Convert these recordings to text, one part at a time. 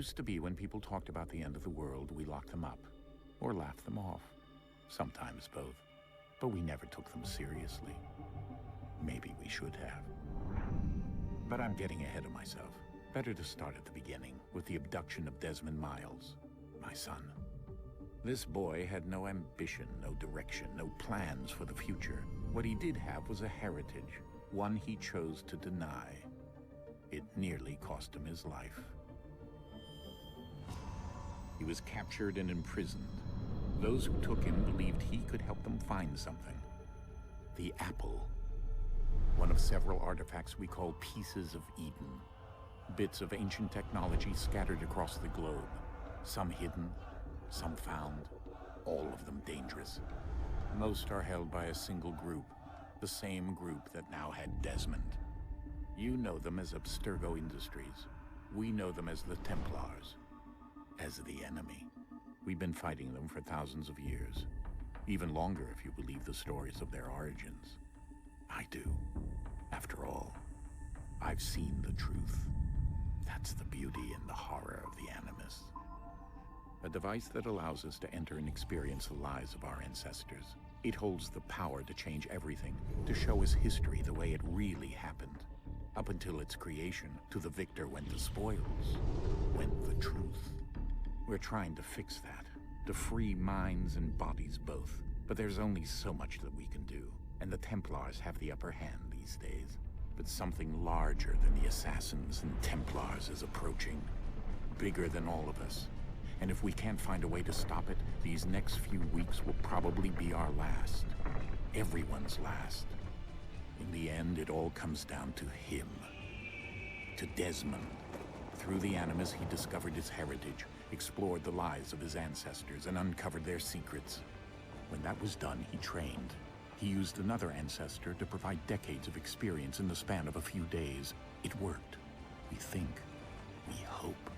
Used to be when people talked about the end of the world, we locked them up. Or laughed them off. Sometimes both. But we never took them seriously. Maybe we should have. But I'm getting ahead of myself. Better to start at the beginning, with the abduction of Desmond Miles, my son. This boy had no ambition, no direction, no plans for the future. What he did have was a heritage, one he chose to deny. It nearly cost him his life. He was captured and imprisoned. Those who took him believed he could help them find something. The apple. One of several artifacts we call pieces of Eden. Bits of ancient technology scattered across the globe. Some hidden, some found, all of them dangerous. Most are held by a single group, the same group that now had Desmond. You know them as Abstergo Industries. We know them as the Templars, as the enemy. We've been fighting them for thousands of years. Even longer if you believe the stories of their origins. I do. After all, I've seen the truth. That's the beauty and the horror of the Animus. A device that allows us to enter and experience the lives of our ancestors. It holds the power to change everything, to show us history the way it really happened. Up until its creation, to the victor went the spoils, went the truth. We're trying to fix that, to free minds and bodies both. But there's only so much that we can do, and the Templars have the upper hand these days. But something larger than the Assassins and Templars is approaching, bigger than all of us. And if we can't find a way to stop it, these next few weeks will probably be our last. Everyone's last. In the end, it all comes down to him. To Desmond. Through the Animus, he discovered his heritage, explored the lives of his ancestors, and uncovered their secrets. When that was done, he trained. He used another ancestor to provide decades of experience in the span of a few days. It worked. We think. We hope.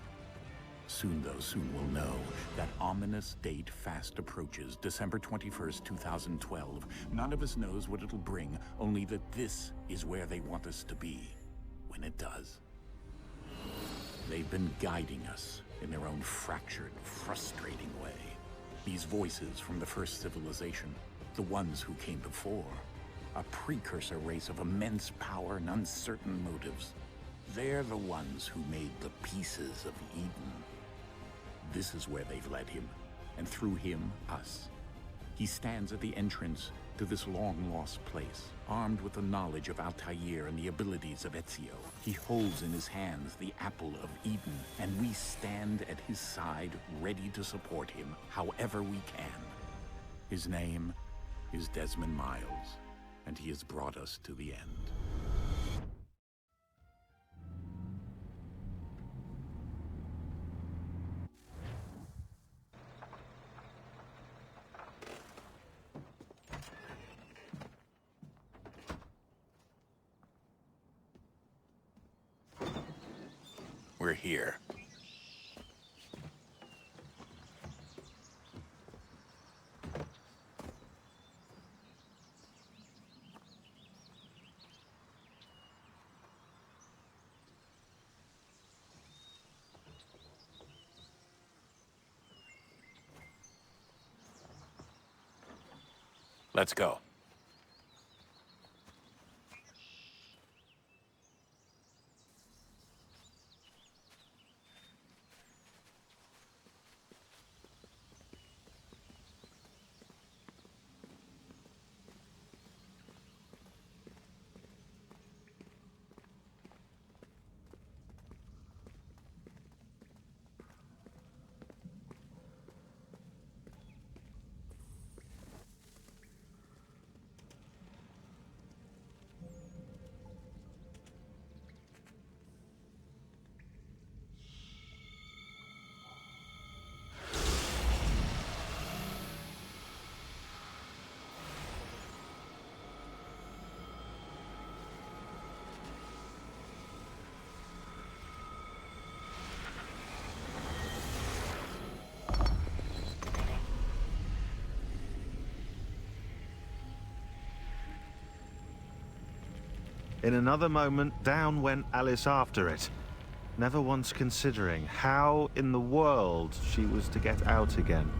Soon, though, soon we'll know. That ominous date fast approaches, December 21st, 2012. None of us knows what it'll bring, only that this is where they want us to be, when it does. They've been guiding us in their own fractured, frustrating way. These voices from the first civilization, the ones who came before, a precursor race of immense power and uncertain motives. They're the ones who made the pieces of Eden. This is where they've led him, and through him, us. He stands at the entrance to this long-lost place, armed with the knowledge of Altair and the abilities of Ezio. He holds in his hands the apple of Eden, and we stand at his side, ready to support him however we can. His name is Desmond Miles, and he has brought us to the end. We're here. Let's go. In another moment, down went Alice after it. never once considering how in the world she was to get out again.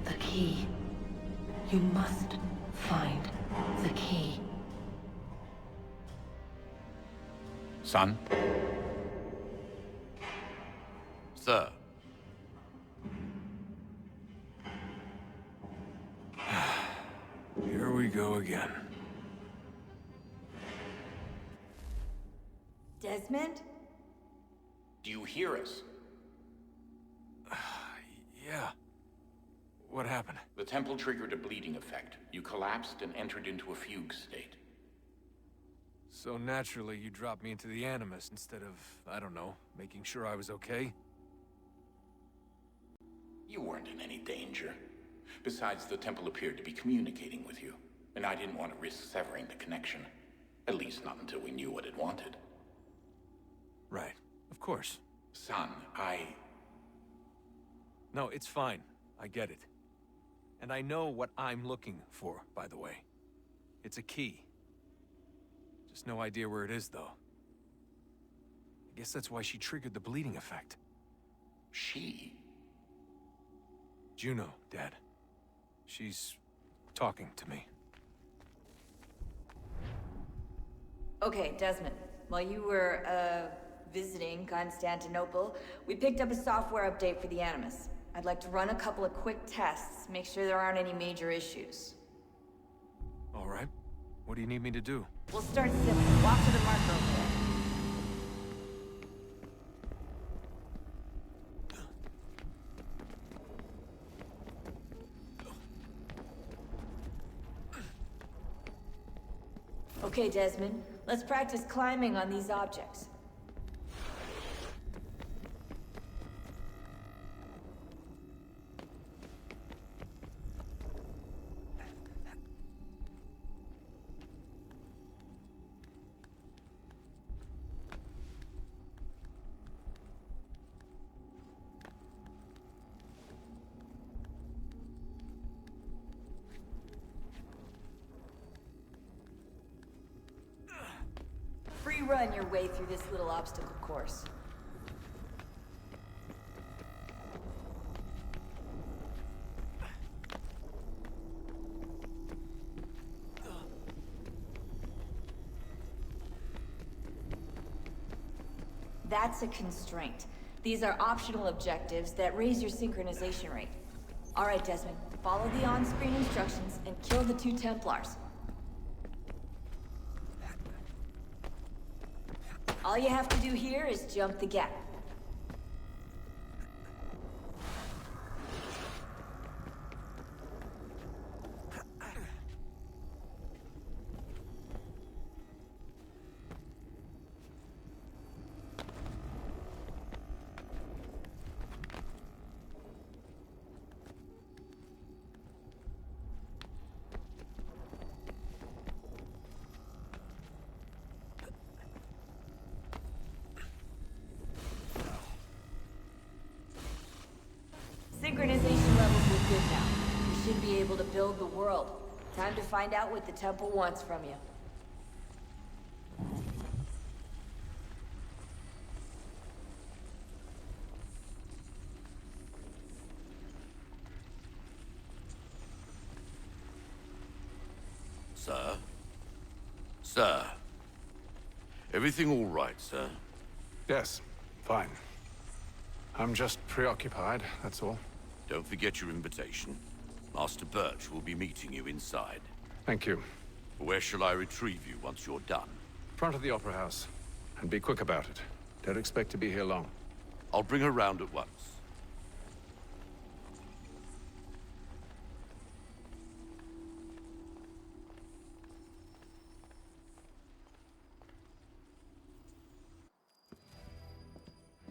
The key. You must find the key. Son? Sir. Here we go again. Desmond? Do you hear us? Yeah. What happened? The temple triggered a bleeding effect. You collapsed and entered into a fugue state. So naturally, you dropped me into the Animus instead of, I don't know, making sure I was okay? You weren't in any danger. Besides, the temple appeared to be communicating with you, and I didn't want to risk severing the connection. At least not until we knew what it wanted. Right. Of course. Son, No, it's fine. I get it. And I know what I'm looking for, by the way. It's a key. Just no idea where it is, though. I guess that's why she triggered the bleeding effect. She? Juno, Dad. She's talking to me. Okay, Desmond. While you were, visiting Constantinople, we picked up a software update for the Animus. I'd like to run a couple of quick tests, make sure there aren't any major issues. All right. What do you need me to do? We'll start simple. Walk to the marker over there. Okay, Desmond. Let's practice climbing on these objects. Free run your way through this little obstacle course. That's a constraint. These are optional objectives that raise your synchronization rate. Alright, Desmond. Follow the on-screen instructions and kill the 2 Templars. All you have to do here is jump the gap. Synchronization levels look good now. You should be able to build the world. Time to find out what the temple wants from you. Sir? Sir? Everything all right, sir? Yes, fine. I'm just preoccupied, that's all. Don't forget your invitation. Master Birch will be meeting you inside. Thank you. Where shall I retrieve you once you're done? Front of the Opera House. And be quick about it. Don't expect to be here long. I'll bring her round at once.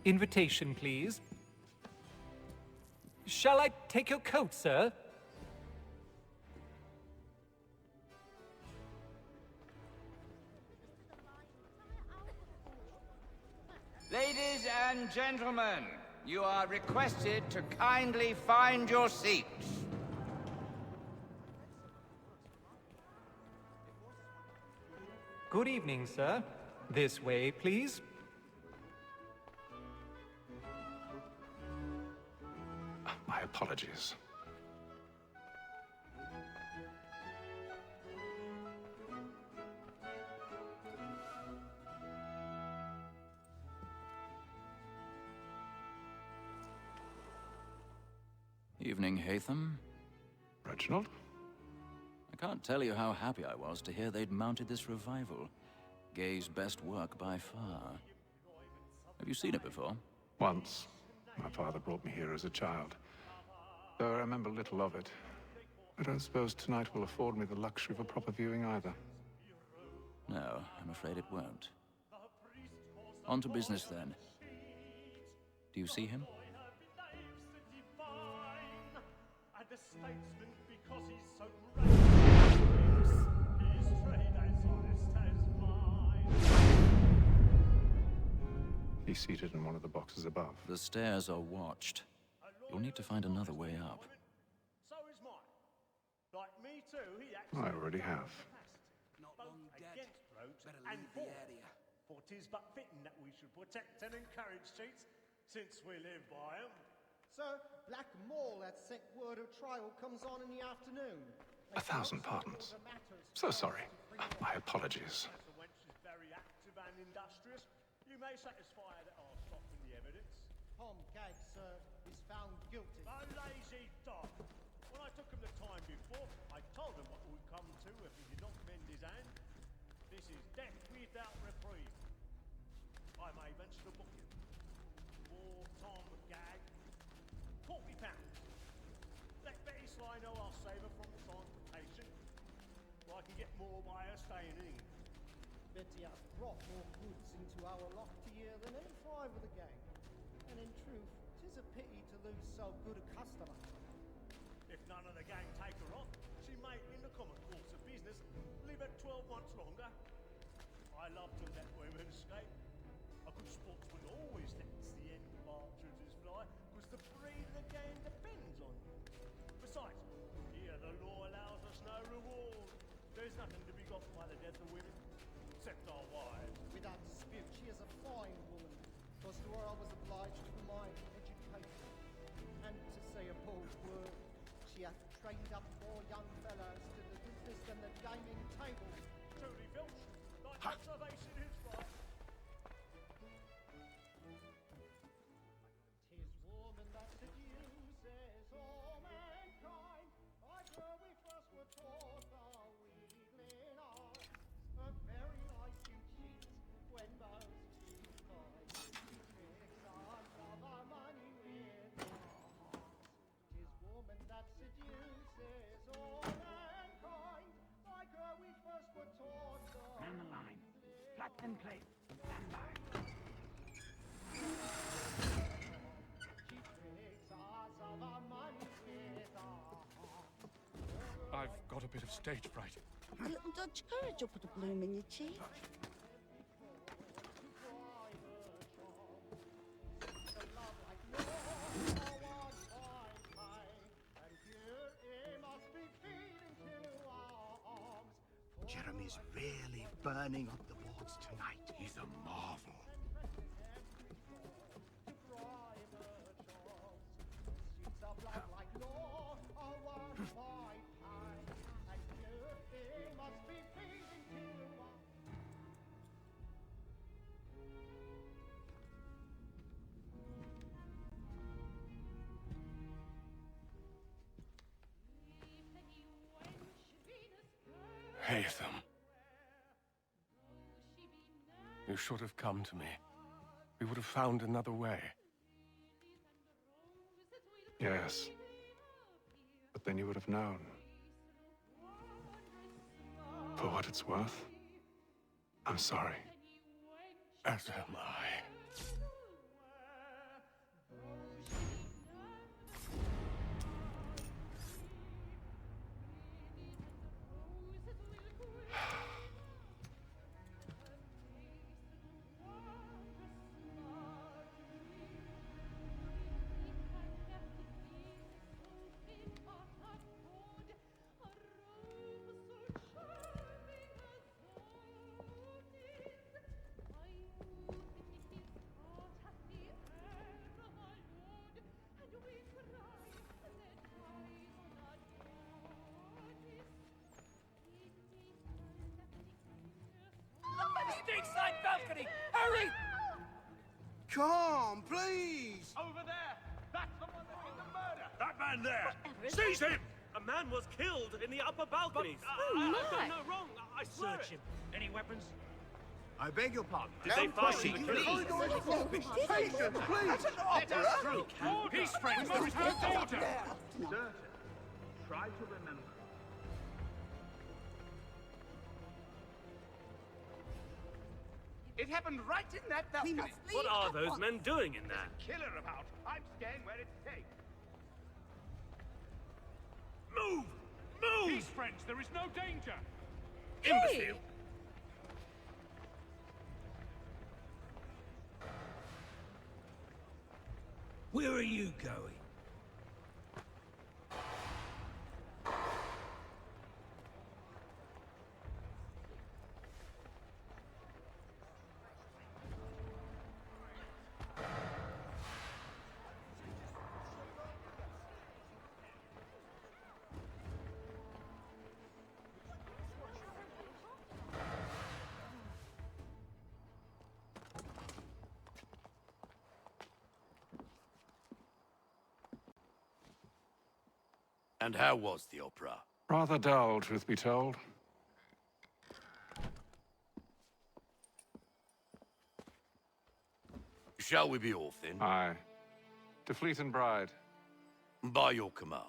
Invitation, please. Shall I take your coat, sir? Ladies and gentlemen, you are requested to kindly find your seats. Good evening, sir. This way, please. My apologies. Evening, Haytham. Reginald? I can't tell you how happy I was to hear they'd mounted this revival. Gay's best work by far. Have you seen it before? Once. My father brought me here as a child. Though I remember little of it. I don't suppose tonight will afford me the luxury of a proper viewing either. No, I'm afraid it won't. On to business, then. Do you see him? He's seated in one of the boxes above. The stairs are watched. You'll need to find another way up. So is mine. Like me too, he I already have. both against roads and for. For 'tis but fitting that we should protect and encourage cheats, since we live by 'em. Sir, Black Mall had sent word of trial comes on in the afternoon. 1,000 pardons. So sorry. My apologies. As the wench is very active and industrious, you may satisfy her that I'll soften the evidence. Tom Gag, sir, is found guilty. A lazy dog! When I took him the time before, I told him what would come to if he did not mend his hand. This is death without reprieve. I may venture to book him. For Tom Gag, £40. Let Betty Sly know I'll save her from the transportation, or I can get more by her staying in England. Betty hath brought more goods into our locked year than any 5 of the gang. And in truth, 'tis a pity to lose so good a customer. If none of the gang take her on, she may, in the common course of business, live at 12 months longer. I love to let women escape. A good sportsman always lets the end partridges fly, because the breed of the game depends on you. Besides, here the law allows us no reward. There's nothing to be got by the death of women, except our wives. Without dispute, she is a fine woman. Because to her I was obliged for my education. And to say a bold word, she hath trained up 4 young fellows to the business and the gaming table. Truly, Filch, like observation is right. Captain, please. Stand by. I've got a bit of stage fright. A little dodge courage will put a bloom in your cheek. Jeremy's really burning up the boards tonight. He's a marvel. Haytham. You should have come to me. We would have found another way. Yes. But then you would have known. For what it's worth, I'm sorry. As am I. Stateside balcony! Hurry! Come, please! Over there! That's the one that did the murder! That man there! Seize him! A man was killed in the upper balconies. I've done no wrong. I swear Search him. Any weapons? I beg your pardon. Did they find proceed, him? please. Patience, please. That's an opera! Peace, friends! There is no danger! Certain. Try to remember. It happened right in that balcony. What are those men doing in there? Killer about. I'm staying where it's safe. Move! Move! Peace, friends! There is no danger! Imbecile! Where are you going? And how was the opera? Rather dull, truth be told. Shall we be off then? Aye. To Fleet and Bride. By your command.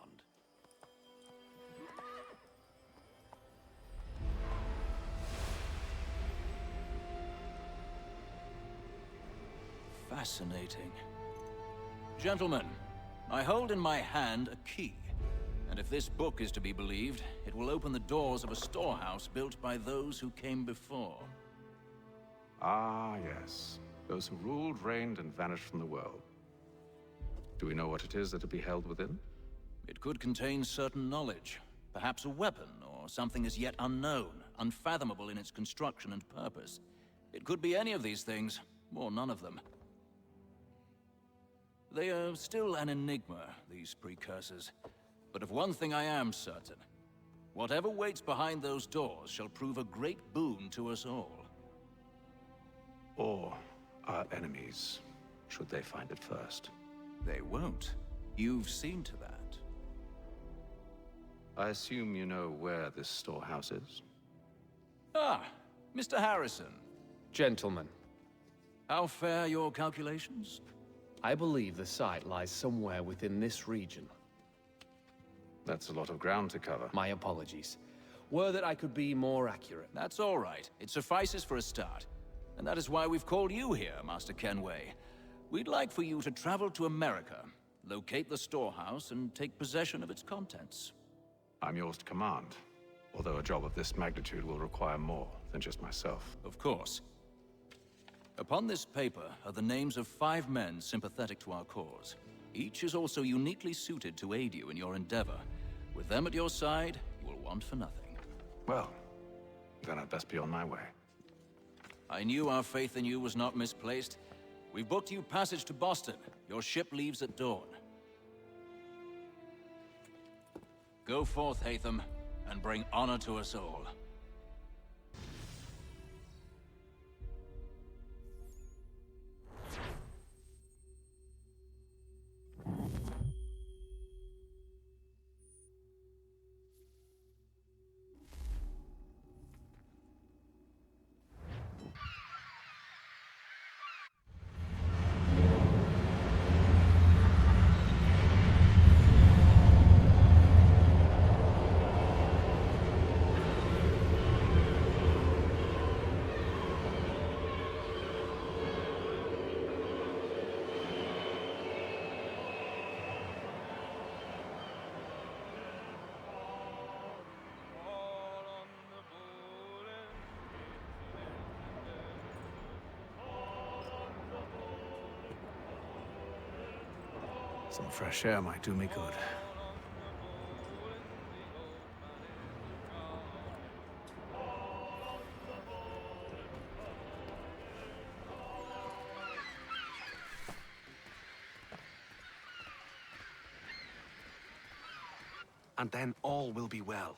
Fascinating. Gentlemen, I hold in my hand a key. And if this book is to be believed, it will open the doors of a storehouse built by those who came before. Ah, yes. Those who ruled, reigned, and vanished from the world. Do we know what it is that will be held within? It could contain certain knowledge. Perhaps a weapon, or something as yet unknown, unfathomable in its construction and purpose. It could be any of these things, or none of them. They are still an enigma, these precursors. But of one thing I am certain. Whatever waits behind those doors shall prove a great boon to us all. Or our enemies, should they find it first. They won't. You've seen to that. I assume you know where this storehouse is? Ah, Mr. Harrison. Gentlemen. How fare your calculations? I believe the site lies somewhere within this region. That's a lot of ground to cover. My apologies. Were that I could be more accurate. That's all right. It suffices for a start. And that is why we've called you here, Master Kenway. We'd like for you to travel to America, locate the storehouse, and take possession of its contents. I'm yours to command, although a job of this magnitude will require more than just myself. Of course. Upon this paper are the names of 5 men sympathetic to our cause. Each is also uniquely suited to aid you in your endeavor. With them at your side, you will want for nothing. Well, then I'd best be on my way. I knew our faith in you was not misplaced. We've booked you passage to Boston. Your ship leaves at dawn. Go forth, Haytham, and bring honor to us all. Some fresh air might do me good. And then all will be well.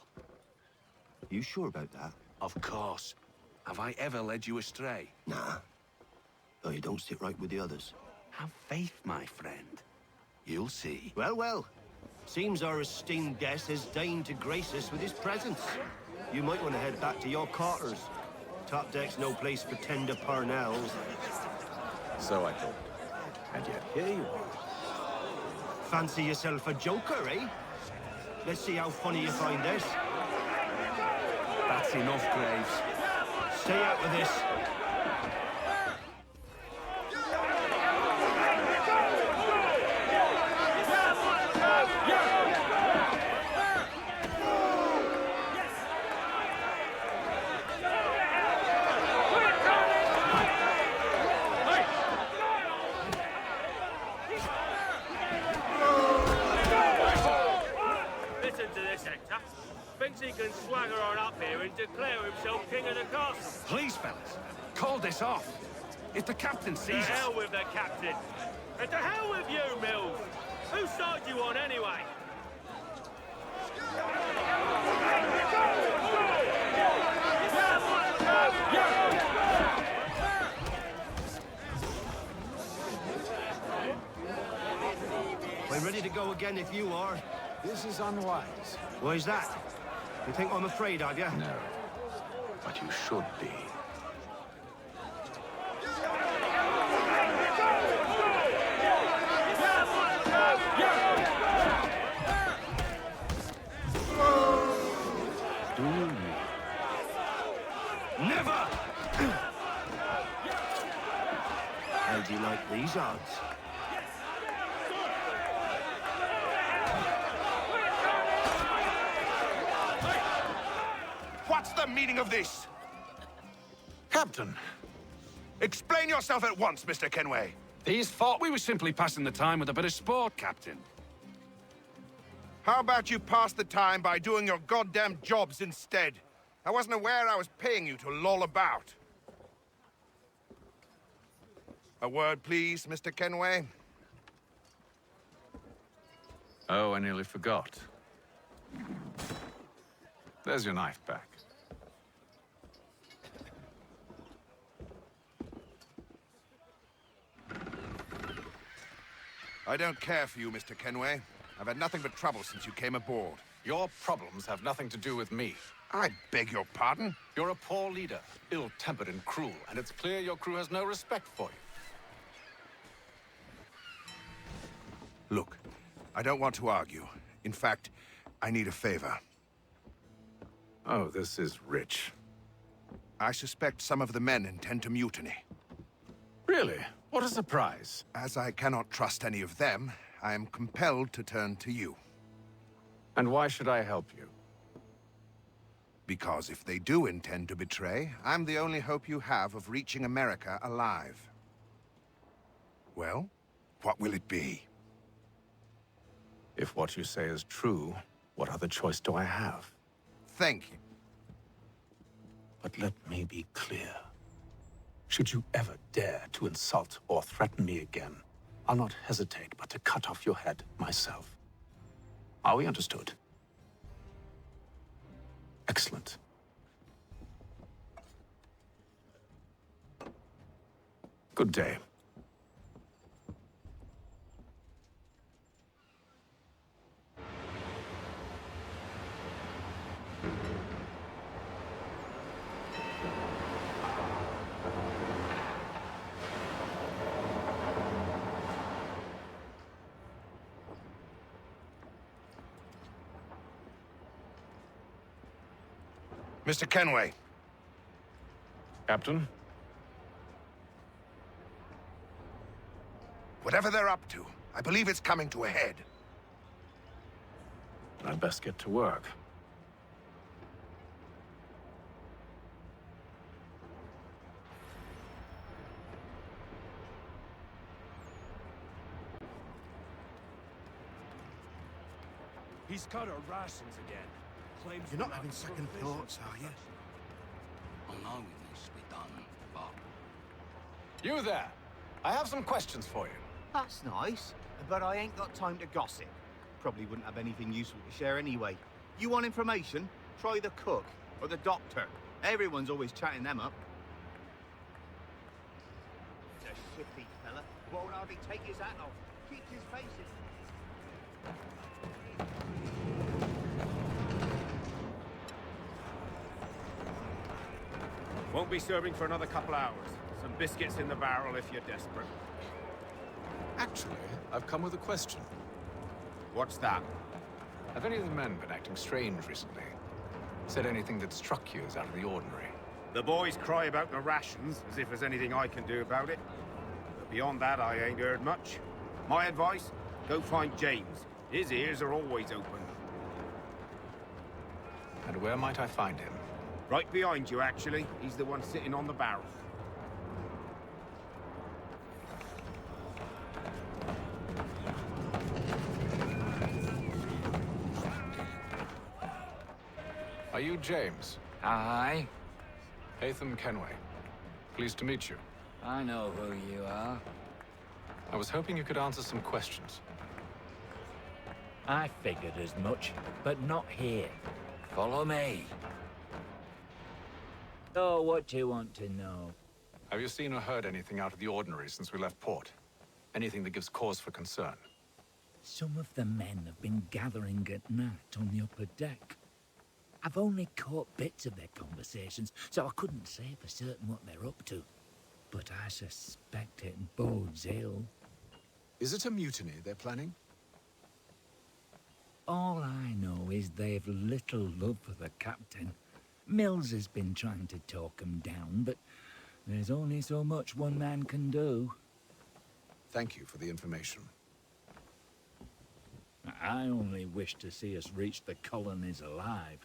You sure about that? Of course. Have I ever led you astray? Nah. Though you don't sit right with the others. Have faith, my friend. You'll see. Well, well. Seems our esteemed guest has deigned to grace us with his presence. You might want to head back to your quarters. Top deck's no place for tender parnells. So I thought. And yet here you are. Fancy yourself a joker, eh? Let's see how funny you find this. That's enough, Graves. Stay out with this. Listen to this, Hector. Thinks he can swagger on up here and declare himself king of the castle. Please, fellas, call this off. If the captain To sees us... hell with the captain. And to hell with you, Mills. Whose side you on, anyway? I'm ready to go again if you are. This is unwise. Why's that? You think I'm afraid of you? No. But you should be. Do you? Never! How do you like these odds? What's the meaning of this? Captain! Explain yourself at once, Mr. Kenway. These thought we were simply passing the time with a bit of sport, Captain. How about you pass the time by doing your goddamn jobs instead? I wasn't aware I was paying you to loll about. A word, please, Mr. Kenway. Oh, I nearly forgot. There's your knife back. I don't care for you, Mr. Kenway. I've had nothing but trouble since you came aboard. Your problems have nothing to do with me. I beg your pardon? You're a poor leader, ill-tempered and cruel, and it's clear your crew has no respect for you. Look, I don't want to argue. In fact, I need a favor. Oh, this is rich. I suspect some of the men intend to mutiny. Really? What a surprise. As I cannot trust any of them, I am compelled to turn to you. And why should I help you? Because if they do intend to betray, I'm the only hope you have of reaching America alive. Well, what will it be? If what you say is true, what other choice do I have? Thank you. But let me be clear. Should you ever dare to insult or threaten me again, I'll not hesitate but to cut off your head myself. Are we understood? Excellent. Good day. Mr. Kenway. Captain? Whatever they're up to, I believe it's coming to a head. I'd best get to work. He's cut our rations again. Claims You're not having second thoughts, are you? I know it needs to be done, but... You there! I have some questions for you. That's nice, but I ain't got time to gossip. Probably wouldn't have anything useful to share anyway. You want information? Try the cook or the doctor. Everyone's always chatting them up. The shifty fella won't hardly take his hat off. Keeps his faces. Won't be serving for another couple hours. Some biscuits in the barrel if you're desperate. Actually, I've come with a question. What's that? Have any of the men been acting strange recently? Said anything that struck you as out of the ordinary? The boys cry about the rations, as if there's anything I can do about it. But beyond that, I ain't heard much. My advice? Go find James. His ears are always open. And where might I find him? Right behind you, actually. He's the one sitting on the barrel. Are you James? Aye. Haytham Kenway. Pleased to meet you. I know who you are. I was hoping you could answer some questions. I figured as much, but not here. Follow me. Oh, what do you want to know? Have you seen or heard anything out of the ordinary since we left port? Anything that gives cause for concern? Some of the men have been gathering at night on the upper deck. I've only caught bits of their conversations, so I couldn't say for certain what they're up to. But I suspect it bodes ill. Is it a mutiny they're planning? All I know is they've little love for the captain. Mills has been trying to talk him down, but there's only so much one man can do. Thank you for the information. I only wish to see us reach the colonies alive.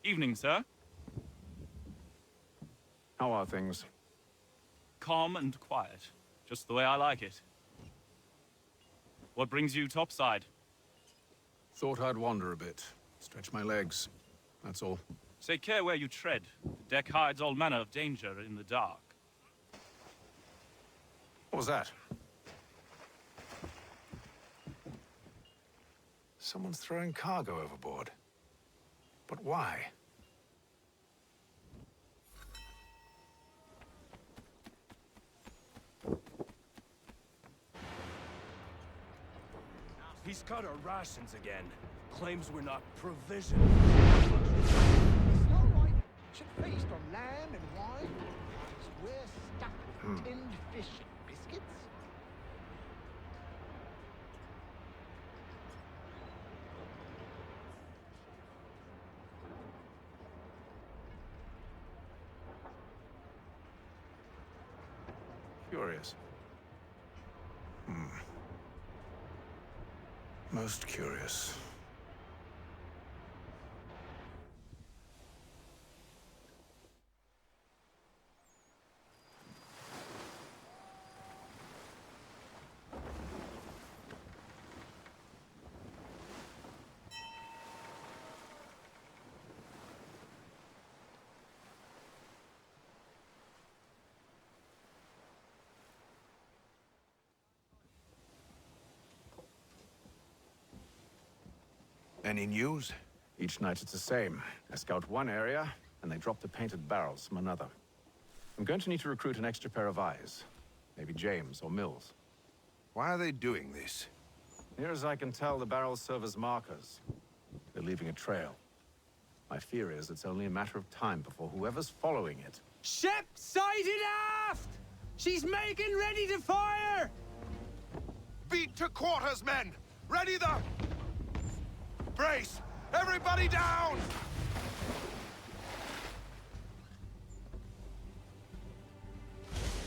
Evening, sir. How are things? Calm and quiet. Just the way I like it. What brings you topside? Thought I'd wander a bit. Stretch my legs. That's all. Take care where you tread. The deck hides all manner of danger in the dark. What was that? Someone's throwing cargo overboard. But why? He's cut our rations again. Claims we're not provisioned. should feast on lamb and wine, whilst we're stuck with tinned fish and biscuits. Curious. Most curious. Any news? Each night it's the same. I scout one area, and they drop the painted barrels from another. I'm going to need to recruit an extra pair of eyes. Maybe James or Mills. Why are they doing this? Near as I can tell, the barrels serve as markers. They're leaving a trail. My fear is it's only a matter of time before whoever's following it... Ship sighted aft! She's making ready to fire! Beat to quarters, men! Ready the... Brace! Everybody down!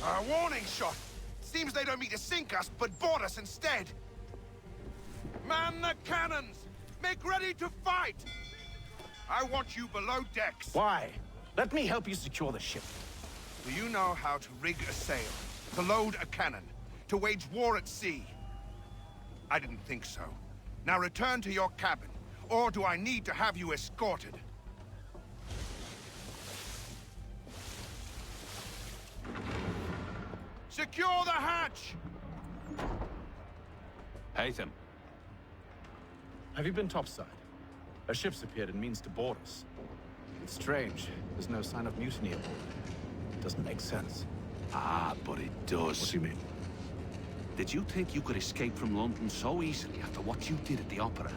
A warning shot! Seems they don't mean to sink us, but board us instead! Man the cannons! Make ready to fight! I want you below decks! Why? Let me help you secure the ship. Do you know how to rig a sail? To load a cannon? To wage war at sea? I didn't think so. Now return to your cabin. Or do I need to have you escorted? Secure the hatch! Haytham. Have you been topside? A ship's appeared and means to board us. It's strange. There's no sign of mutiny aboard. It doesn't make sense. Ah, but it does. What do you mean? Did you think you could escape from London so easily after what you did at the opera?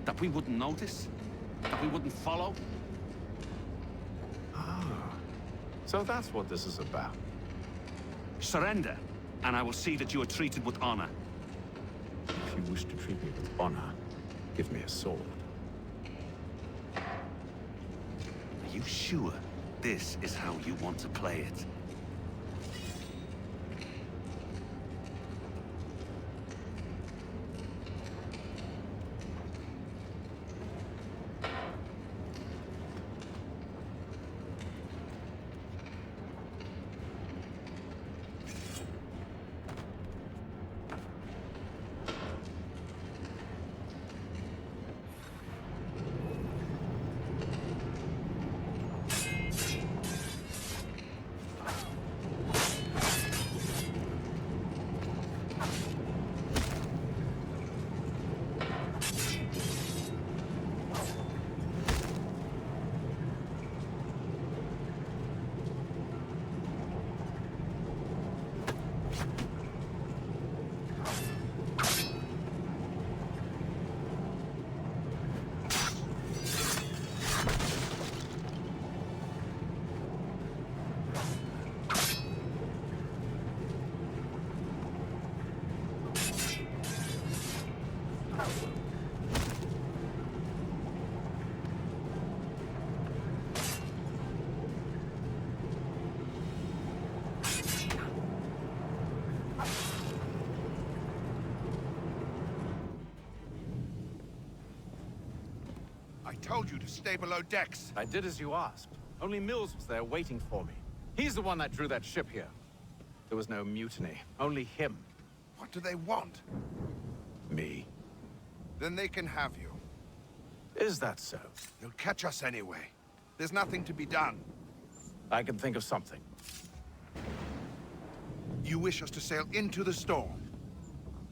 That we wouldn't notice? That we wouldn't follow? Ah. So that's what this is about. Surrender, and I will see that you are treated with honor. If you wish to treat me with honor, give me a sword. Are you sure this is how you want to play it? I told you to stay below decks. I did as you asked. Only Mills was there waiting for me. He's the one that drew that ship here. There was no mutiny, only him. What do they want? Me. Then they can have you. Is that so? You'll catch us anyway. There's nothing to be done. I can think of something. You wish us to sail into the storm?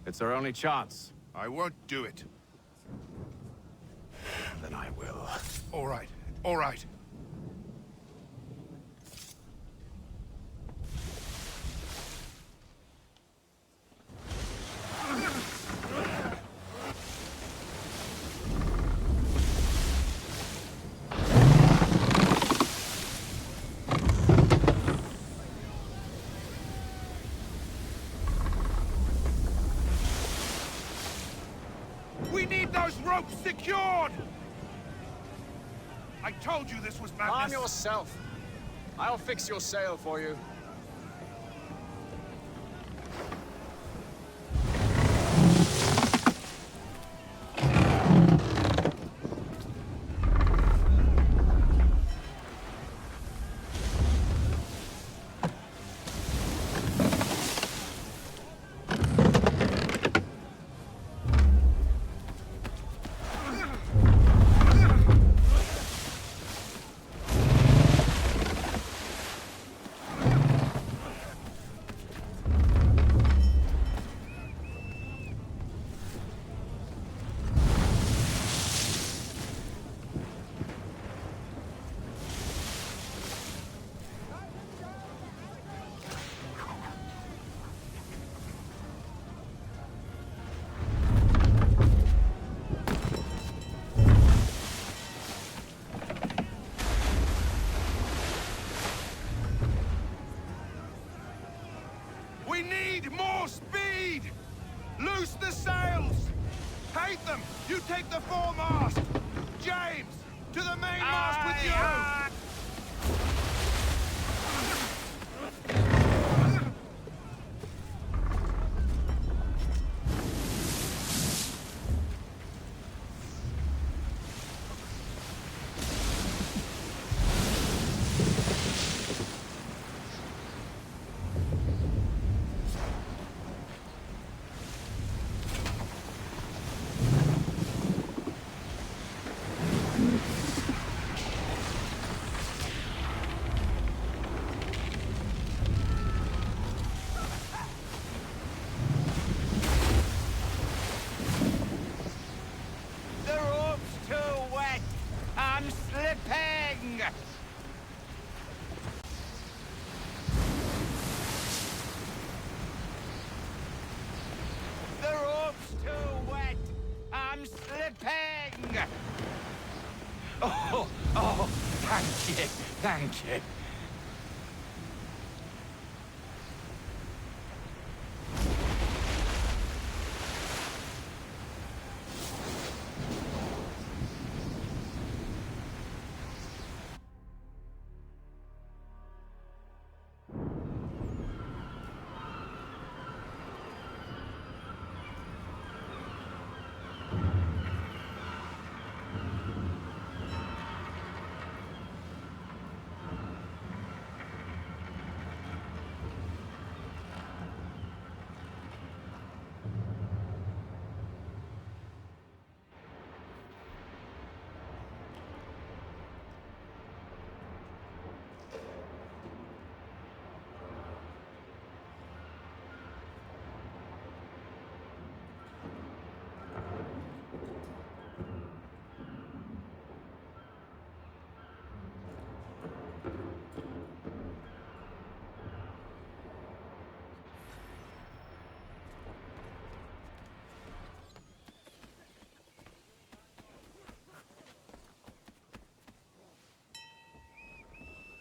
It's our only chance. I won't do it. Then I will. All right. All right. Get those ropes secured! I told you this was madness. Calm yourself. I'll fix your sail for you. We need more speed! Loose the sails! Haytham, you take the foremast! James, to the mainmast with you! The rope's too wet. I'm slipping. The rope's too wet. I'm slipping. Oh, thank you.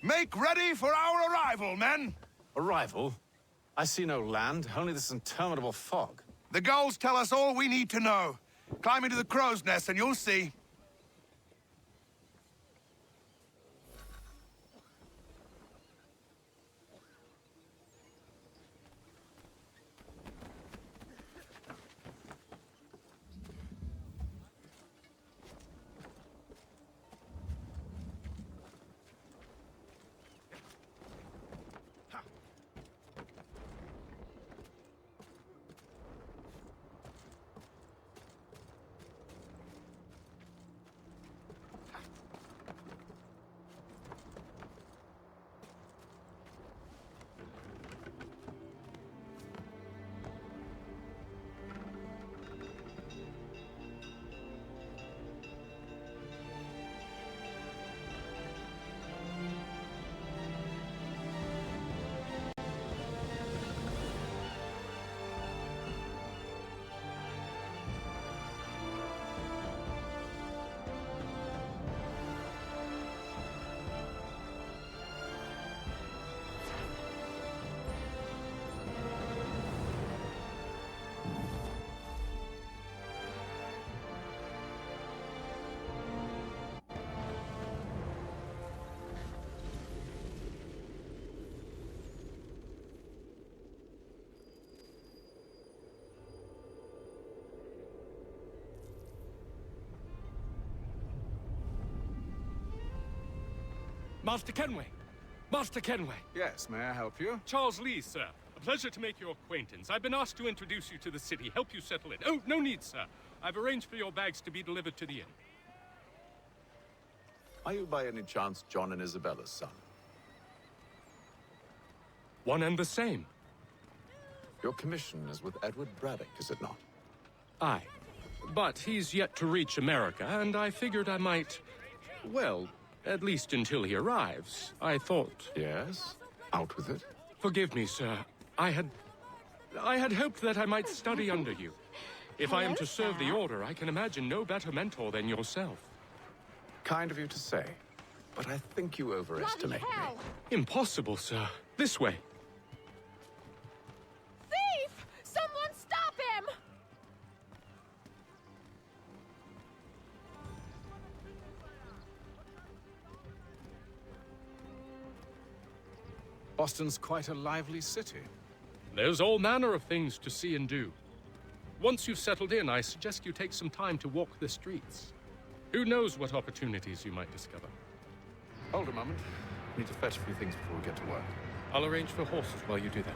Make ready for our arrival, men! Arrival? I see no land, only this interminable fog. The gulls tell us all we need to know. Climb into the crow's nest and you'll see. Master Kenway! Master Kenway! Yes, may I help you? Charles Lee, sir. A pleasure to make your acquaintance. I've been asked to introduce you to the city, help you settle in. Oh, no need, sir. I've arranged for your bags to be delivered to the inn. Are you by any chance John and Isabella's son? One and the same. Your commission is with Edward Braddock, is it not? Aye. But he's yet to reach America, and I figured I might... Well, at least until he arrives. I thought... Yes? Out with it. Forgive me, sir. I had hoped that I might study under you. If I am to serve the Order, I can imagine no better mentor than yourself. Kind of you to say, but I think you overestimate me. Impossible, sir. This way. Thief! Someone stop him! Boston's quite a lively city. There's all manner of things to see and do. Once you've settled in, I suggest you take some time to walk the streets. Who knows what opportunities you might discover. Hold a moment. Need to fetch a few things before we get to work. I'll arrange for horses while you do that.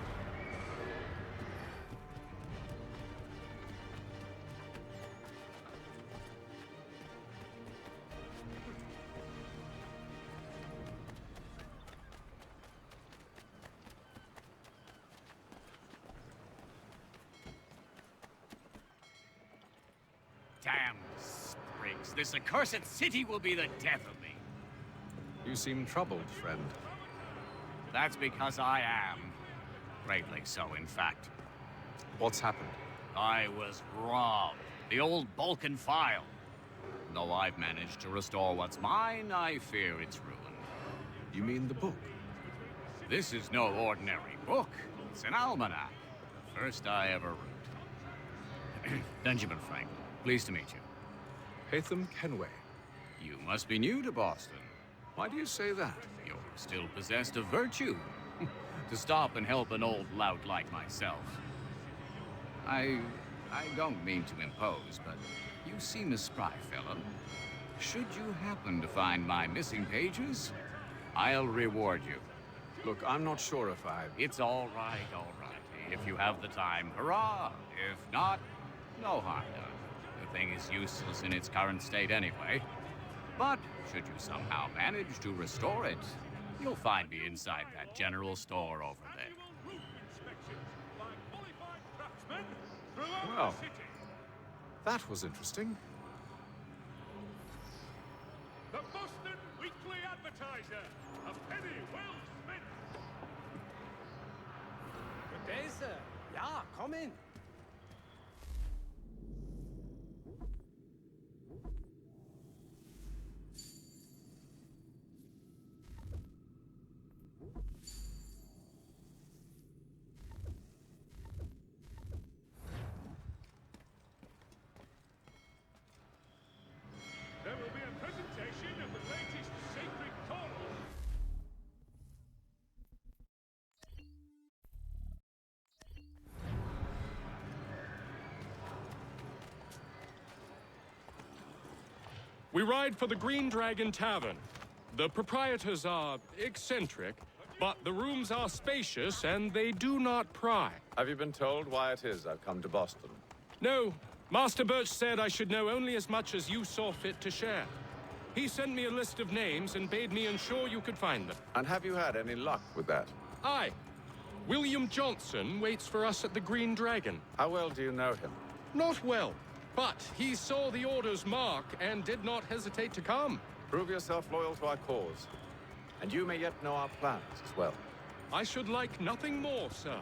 Damn sprigs. This accursed city will be the death of me. You seem troubled, friend. That's because I am. Greatly so, in fact. What's happened? I was robbed. The old Balkan file. Though I've managed to restore what's mine, I fear its ruin. You mean the book? This is no ordinary book. It's an almanac. The first I ever wrote. Benjamin Franklin. Pleased to meet you. Haytham Kenway. You must be new to Boston. Why do you say that? You're still possessed of virtue. To stop and help an old lout like myself. I don't mean to impose, but you seem a spry fellow. Should you happen to find my missing pages, I'll reward you. Look, I'm not sure if I... It's all right. If you have the time, hurrah! If not, no harm done. The thing is useless in its current state anyway. But should you somehow manage to restore it, you'll find me inside that general store over there. Well, that was interesting. The Boston Weekly Advertiser. A penny well spent. Good day, sir. Yeah, come in. There will be a presentation of the latest sacred coral. We ride for the Green Dragon Tavern. The proprietors are eccentric, but the rooms are spacious and they do not pry. Have you been told why it is I've come to Boston? No. Master Birch said I should know only as much as you saw fit to share. He sent me a list of names and bade me ensure you could find them. And have you had any luck with that? Aye. William Johnson waits for us at the Green Dragon. How well do you know him? Not well, but he saw the Order's mark and did not hesitate to come. Prove yourself loyal to our cause. And you may yet know our plans as well. I should like nothing more, sir.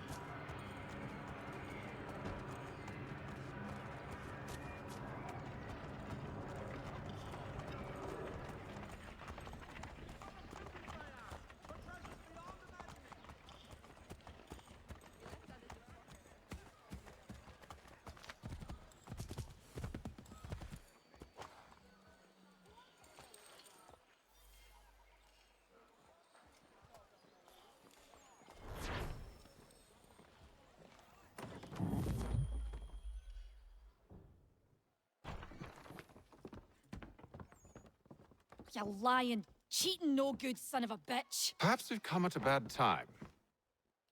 You lying Cheating no good, son of a bitch. Perhaps we've come at a bad time.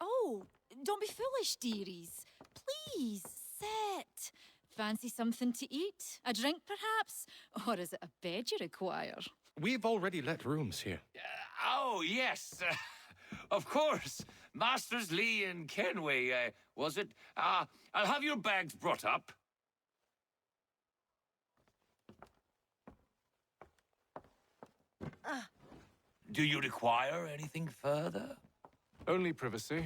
Oh, don't be foolish, dearies. Please, sit. Fancy something to eat? A drink, perhaps? Or is it a bed you require? We've already let rooms here. Oh, yes. Of course. Masters Lee and Kenway, was it? I'll have your bags brought up. Do you require anything further? Only privacy.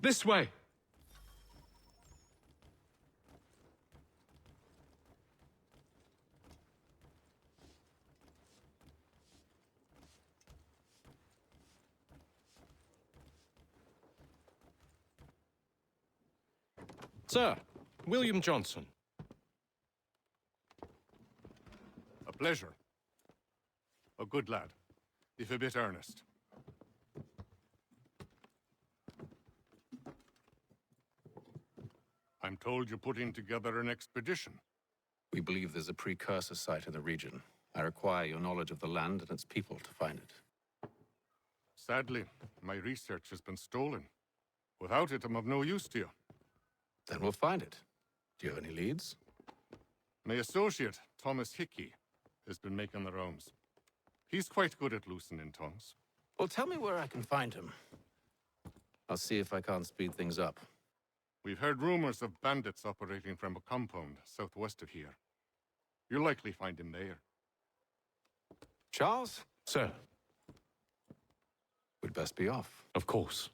This way! Sir, William Johnson. A pleasure. A good lad, if a bit earnest. I'm told you're putting together an expedition. We believe there's a precursor site in the region. I require your knowledge of the land and its people to find it. Sadly, my research has been stolen. Without it, I'm of no use to you. Then we'll find it. Do you have any leads? My associate, Thomas Hickey, has been making the rounds. He's quite good at loosening tongues. Well, tell me where I can find him. I'll see if I can't speed things up. We've heard rumors of bandits operating from a compound southwest of here. You'll likely find him there. Charles? Sir. We'd best be off. Of course.